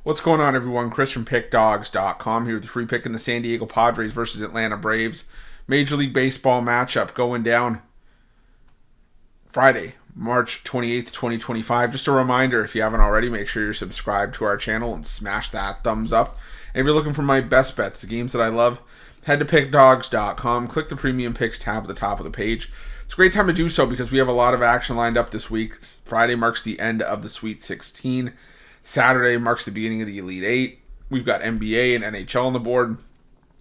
What's going on, everyone? Chris from Pickdawgz.com here with the free pick in the San Diego Padres versus Atlanta Braves Major League Baseball matchup going down Friday, March 28th, 2025. Just a reminder, if you haven't already, make sure you're subscribed to our channel and smash that thumbs up. And if you're looking for my best bets, the games that I love, head to Pickdawgz.com, click the Premium Picks tab at the top of the page. It's a great time to do so because we have a lot of action lined up this week. Friday marks the end of the Sweet 16. Saturday marks the beginning of the Elite Eight. We've got NBA and NHL on the board,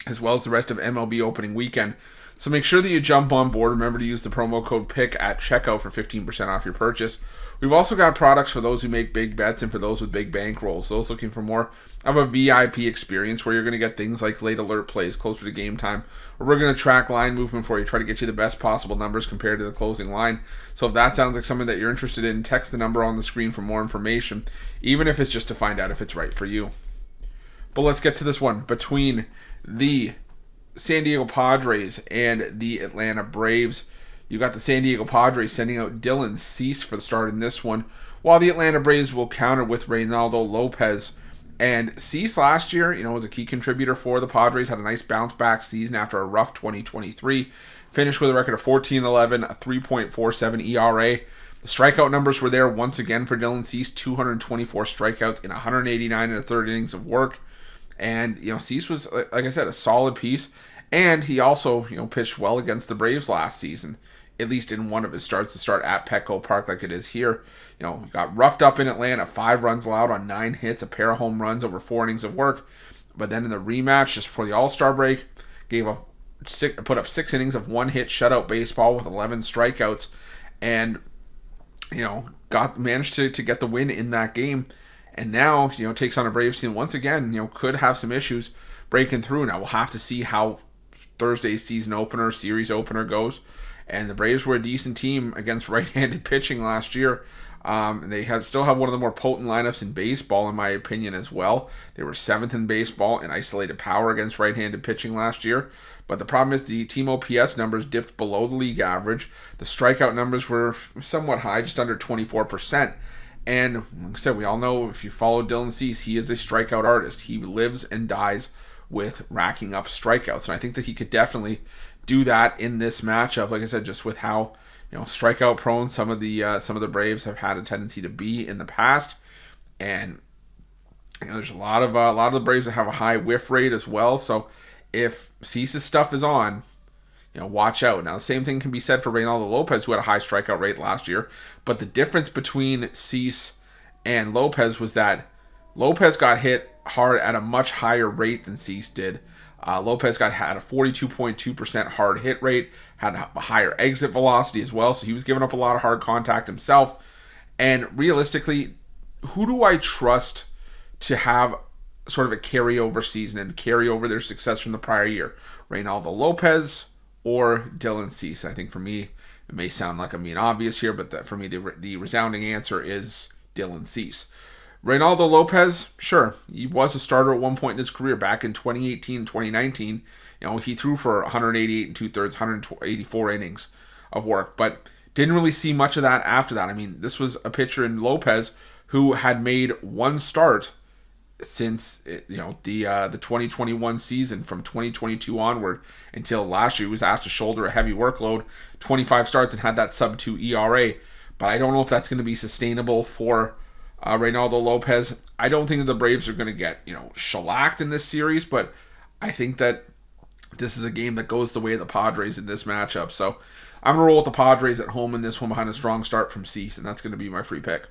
as well as the rest of MLB opening weekend. So make sure that you jump on board. Remember to use the promo code PICK at checkout for 15% off your purchase. We've also got products for those who make big bets and for those with big bankrolls. Those looking for more of a VIP experience where you're going to get things like late alert plays closer to game time. Or we're going to track line movement for you, try to get you the best possible numbers compared to the closing line. So if that sounds like something that you're interested in, text the number on the screen for more information, even if it's just to find out if it's right for you. But let's get to this one between the San Diego Padres and the Atlanta Braves. You got the San Diego Padres sending out Dylan Cease for the start in this one, while the Atlanta Braves will counter with Reynaldo Lopez. And Cease last year, was a key contributor for the Padres, had a nice bounce back season after a rough 2023. Finished with a record of 14-11, a 3.47 ERA. The strikeout numbers were there once again for Dylan Cease, 224 strikeouts in 189 and a third innings of work. And, Cease was, like I said, a solid piece. And he also, pitched well against the Braves last season, at least in one of his starts to start at Petco Park like it is here. He got roughed up in Atlanta, 5 runs allowed on 9 hits, a pair of home runs over 4 innings of work. But then in the rematch, just before the All-Star break, put up 6 innings of 1-hit shutout baseball with 11 strikeouts. And, managed to get the win in that game. And now, takes on a Braves team once again, could have some issues breaking through. Now we'll have to see how Thursday's series opener goes. And the Braves were a decent team against right-handed pitching last year. They still have one of the more potent lineups in baseball, in my opinion, as well. They were 7th in baseball in isolated power against right-handed pitching last year. But the problem is the team OPS numbers dipped below the league average. The strikeout numbers were somewhat high, just under 24%. And like I said, we all know if you follow Dylan Cease, he is a strikeout artist. He lives and dies with racking up strikeouts. And I think that he could definitely do that in this matchup. Like I said, just with how strikeout prone some of the Braves have had a tendency to be in the past. And there's a lot of the Braves that have a high whiff rate as well. So if Cease's stuff is on, watch out. Now, the same thing can be said for Reynaldo Lopez, who had a high strikeout rate last year. But the difference between Cease and Lopez was that Lopez got hit hard at a much higher rate than Cease did. Lopez had a 42.2% hard hit rate, had a higher exit velocity as well, so he was giving up a lot of hard contact himself. And realistically, who do I trust to have sort of a carryover season and carry over their success from the prior year? Reynaldo Lopez or Dylan Cease? I think for me, it may sound like I'm being obvious here, but for me, the resounding answer is Dylan Cease. Reynaldo Lopez, sure, he was a starter at one point in his career back in 2018 and 2019. He threw for 188 and 2/3, 184 innings of work, but didn't really see much of that after that. I mean, this was a pitcher in Lopez who had made one start since the 2021 season, from 2022 onward until last year. He was asked to shoulder a heavy workload, 25 starts, and had that sub-2 ERA. But I don't know if that's going to be sustainable for Reynaldo Lopez. I don't think that the Braves are going to get shellacked in this series, but I think that this is a game that goes the way of the Padres in this matchup. So I'm going to roll with the Padres at home in this one behind a strong start from Cease, and that's going to be my free pick.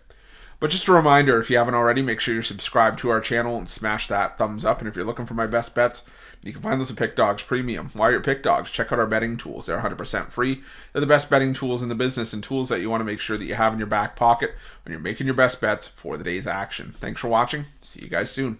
But just a reminder, if you haven't already, make sure you're subscribed to our channel and smash that thumbs up. And if you're looking for my best bets, you can find those at Pick Dawgz Premium. While you're at Pick Dawgz, check out our betting tools. They're 100% free. They're the best betting tools in the business, and tools that you want to make sure that you have in your back pocket when you're making your best bets for the day's action. Thanks for watching. See you guys soon.